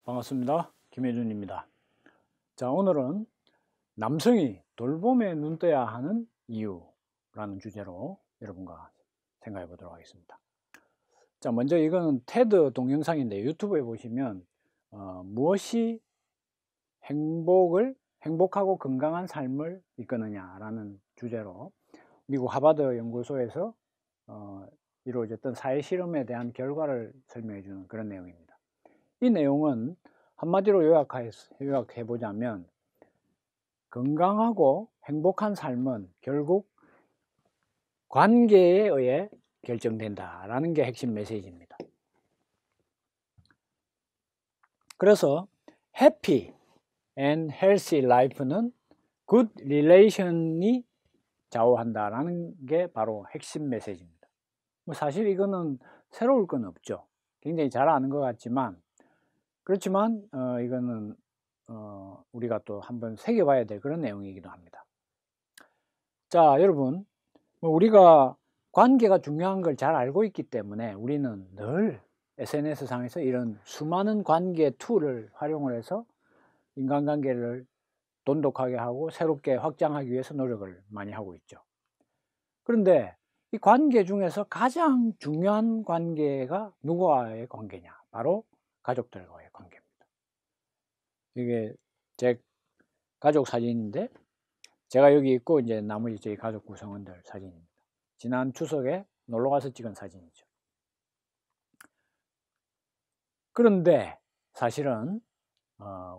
반갑습니다. 김혜준입니다. 자, 오늘은 남성이 돌봄에 눈떠야 하는 이유라는 주제로 여러분과 생각해 보도록 하겠습니다. 자, 먼저 이거는 테드 동영상인데 유튜브에 보시면 무엇이 행복하고 건강한 삶을 이끄느냐라는 주제로 미국 하버드 연구소에서 이루어졌던 사회 실험에 대한 결과를 설명해 주는 그런 내용입니다. 이 내용은 한마디로 요약해 보자면 건강하고 행복한 삶은 결국 관계에 의해 결정된다라는 게 핵심 메시지입니다. 그래서 Happy and Healthy Life는 Good Relation이 좌우한다라는 게 바로 핵심 메시지입니다. 사실 이거는 새로울 건 없죠. 굉장히 잘 아는 것 같지만 그렇지만 이거는 우리가 또 한번 새겨봐야 될 그런 내용이기도 합니다. 자, 여러분, 우리가 관계가 중요한 걸 잘 알고 있기 때문에 우리는 늘 SNS 상에서 이런 수많은 관계 툴을 활용을 해서 인간관계를 돈독하게 하고 새롭게 확장하기 위해서 노력을 많이 하고 있죠. 그런데 이 관계 중에서 가장 중요한 관계가 누구와의 관계냐? 바로 가족들과의 관계입니다. 이게 제 가족 사진인데 제가 여기 있고 이제 나머지 저희 가족 구성원들 사진입니다. 지난 추석에 놀러 가서 찍은 사진이죠. 그런데 사실은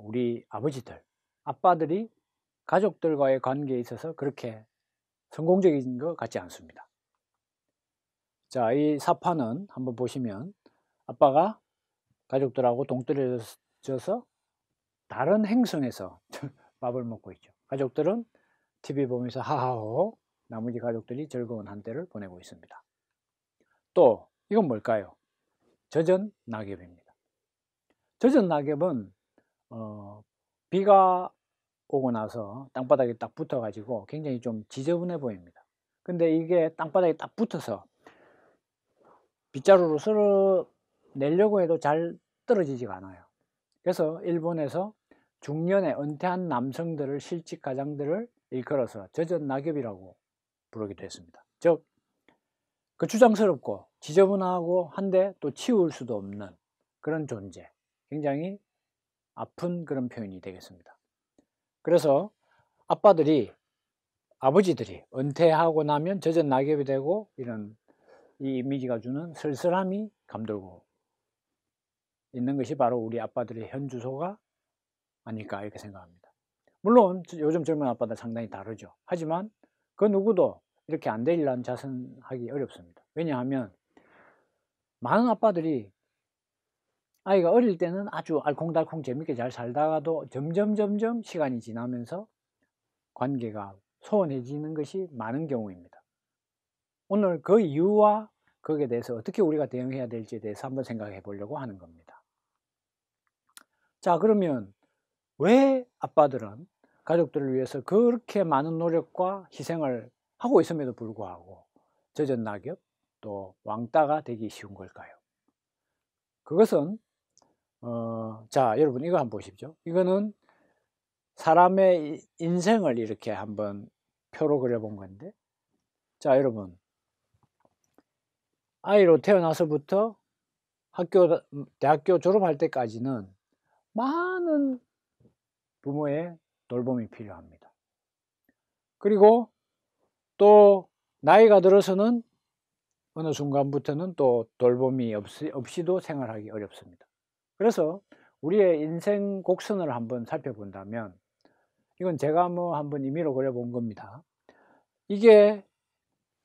우리 아빠들이 가족들과의 관계에 있어서 그렇게 성공적인 것 같지 않습니다. 자, 이 사파는 한번 보시면 아빠가 가족들하고 동떨어져서 다른 행성에서 밥을 먹고 있죠. 가족들은 TV 보면서 하하호, 나머지 가족들이 즐거운 한때를 보내고 있습니다. 또 이건 뭘까요? 젖은 낙엽입니다. 젖은 낙엽은 비가 오고 나서 땅바닥에 딱 붙어 가지고 굉장히 좀 지저분해 보입니다. 근데 이게 땅바닥에 딱 붙어서 빗자루로 쓸어내려고 해도 잘 떨어지지가 않아요. 그래서 일본에서 중년에 은퇴한 남성들을 실직 가장들을 일컬어서 젖은 낙엽이라고 부르기도 했습니다. 즉 거추장스럽고 지저분하고 한데 또 치울 수도 없는 그런 존재, 굉장히 아픈 그런 표현이 되겠습니다. 그래서 아버지들이 은퇴하고 나면 젖은 낙엽이 되고 이런 이 이미지가 주는 쓸쓸함이 감돌고 있는 것이 바로 우리 아빠들의 현 주소가 아닐까 이렇게 생각합니다. 물론 요즘 젊은 아빠들 상당히 다르죠. 하지만 그 누구도 이렇게 안 되리라는 자선하기 어렵습니다. 왜냐하면 많은 아빠들이 아이가 어릴 때는 아주 알콩달콩 재밌게 잘 살다가도 점점 시간이 지나면서 관계가 소원해지는 것이 많은 경우입니다. 오늘 그 이유와 거기에 대해서 어떻게 우리가 대응해야 될지에 대해서 한번 생각해 보려고 하는 겁니다. 자, 그러면 왜 아빠들은 가족들을 위해서 그렇게 많은 노력과 희생을 하고 있음에도 불구하고 젖은 낙엽 또 왕따가 되기 쉬운 걸까요? 그것은 자, 여러분 이거 한번 보십시오. 이거는 사람의 인생을 이렇게 한번 표로 그려본 건데, 자, 여러분 아이로 태어나서부터 대학교 졸업할 때까지는 많은 부모의 돌봄이 필요합니다. 그리고 또 나이가 들어서는 어느 순간부터는 또 돌봄이 없이도 생활하기 어렵습니다. 그래서 우리의 인생 곡선을 한번 살펴본다면 이건 제가 한번 임의로 그려본 겁니다. 이게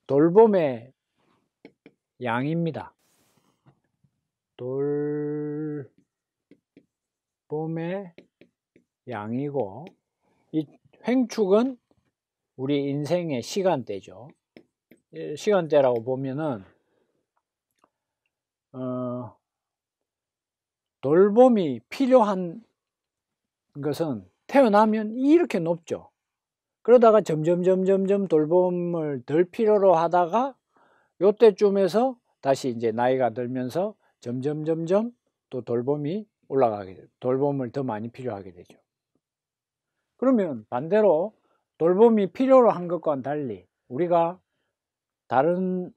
돌봄의 양입니다. 돌봄의 양이고 이 횡축은 우리 인생의 시간대죠. 시간대라고 보면은 돌봄이 필요한 것은 태어나면 이렇게 높죠. 그러다가 점점 돌봄을 덜 필요로 하다가 요때쯤에서 다시 이제 나이가 들면서 점점 또 돌봄이 올라가게 돼요. 돌봄을 더 많이 필요하게 되죠. 그러면 반대로 돌봄이 필요로 한 것과는 달리 우리가 다른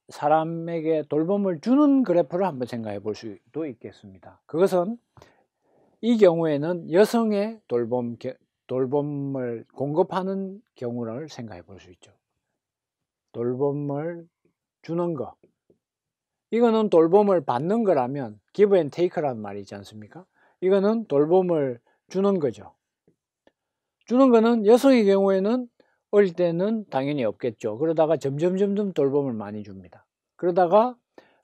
사람에게 돌봄을 주는 그래프를 한번 생각해 볼 수도 있겠습니다. 그것은 이 경우에는 여성의 돌봄을 공급하는 경우를 생각해 볼 수 있죠. 돌봄을 주는 거. 이거는 돌봄을 받는 거라면 give and take라는 말이 있지 않습니까? 이거는 돌봄을 주는 거죠. 주는 거는 여성의 경우에는 어릴 때는 당연히 없겠죠. 그러다가 점점 돌봄을 많이 줍니다. 그러다가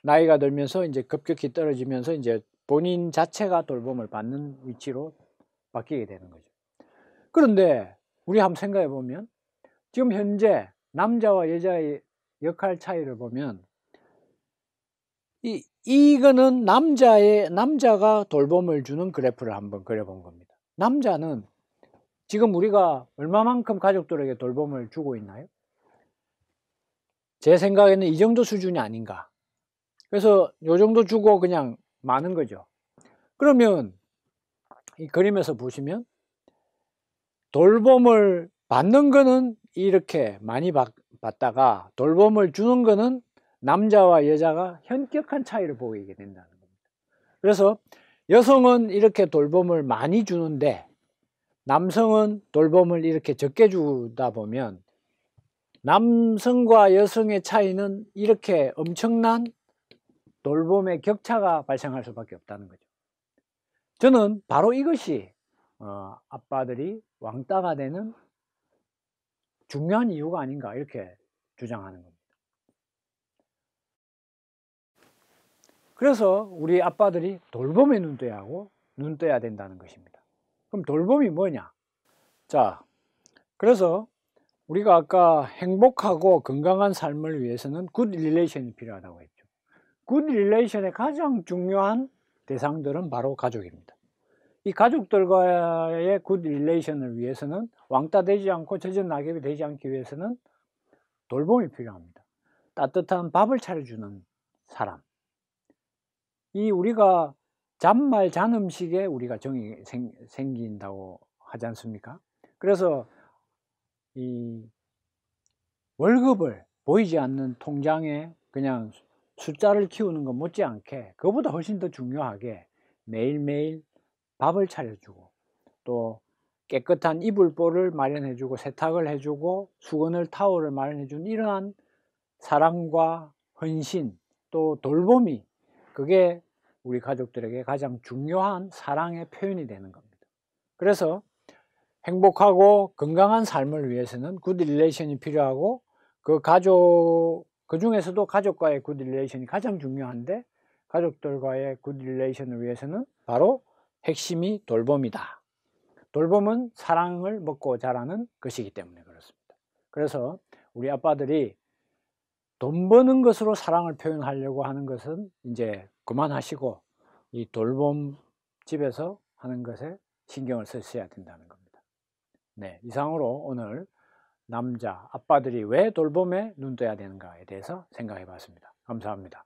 나이가 들면서 이제 급격히 떨어지면서 이제 본인 자체가 돌봄을 받는 위치로 바뀌게 되는 거죠. 그런데 우리 한번 생각해 보면 지금 현재 남자와 여자의 역할 차이를 보면 이거는 남자가 돌봄을 주는 그래프를 한번 그려본 겁니다. 남자는 지금 우리가 얼마만큼 가족들에게 돌봄을 주고 있나요? 제 생각에는 이 정도 수준이 아닌가. 그래서 이 정도 주고 그냥 마는 거죠. 그러면 이 그림에서 보시면 돌봄을 받는 거는 이렇게 많이 받다가 돌봄을 주는 거는 남자와 여자가 현격한 차이를 보이게 된다는 겁니다. 그래서 여성은 이렇게 돌봄을 많이 주는데 남성은 돌봄을 이렇게 적게 주다 보면 남성과 여성의 차이는 이렇게 엄청난 돌봄의 격차가 발생할 수밖에 없다는 거죠. 저는 바로 이것이 아빠들이 왕따가 되는 중요한 이유가 아닌가 이렇게 주장하는 겁니다. 그래서 우리 아빠들이 돌봄에 눈 떠야 된다는 것입니다. 그럼 돌봄이 뭐냐? 자, 그래서 우리가 아까 행복하고 건강한 삶을 위해서는 굿 릴레이션이 필요하다고 했죠. 굿 릴레이션의 가장 중요한 대상들은 바로 가족입니다. 이 가족들과의 굿 릴레이션을 위해서는 왕따 되지 않고 젖은 낙엽이 되지 않기 위해서는 돌봄이 필요합니다. 따뜻한 밥을 차려주는 사람. 이 우리가 잔말 잔음식에 우리가 정이 생긴다고 하지 않습니까? 그래서 이 월급을 보이지 않는 통장에 그냥 숫자를 키우는 것 못지않게 그보다 훨씬 더 중요하게 매일매일 밥을 차려주고 또 깨끗한 이불보를 마련해주고 세탁을 해주고 수건을 타월을 마련해주는 이러한 사랑과 헌신 또 돌봄이 그게 우리 가족들에게 가장 중요한 사랑의 표현이 되는 겁니다. 그래서 행복하고 건강한 삶을 위해서는 굿 릴레이션이 필요하고 그 중에서도 가족과의 굿 릴레이션이 가장 중요한데 가족들과의 굿 릴레이션을 위해서는 바로 핵심이 돌봄이다. 돌봄은 사랑을 먹고 자라는 것이기 때문에 그렇습니다. 그래서 우리 아빠들이 돈 버는 것으로 사랑을 표현하려고 하는 것은 이제 그만하시고 이 돌봄 집에서 하는 것에 신경을 쓰셔야 된다는 겁니다. 네, 이상으로 오늘 아빠들이 왜 돌봄에 눈 떠야 되는가에 대해서 생각해 봤습니다. 감사합니다.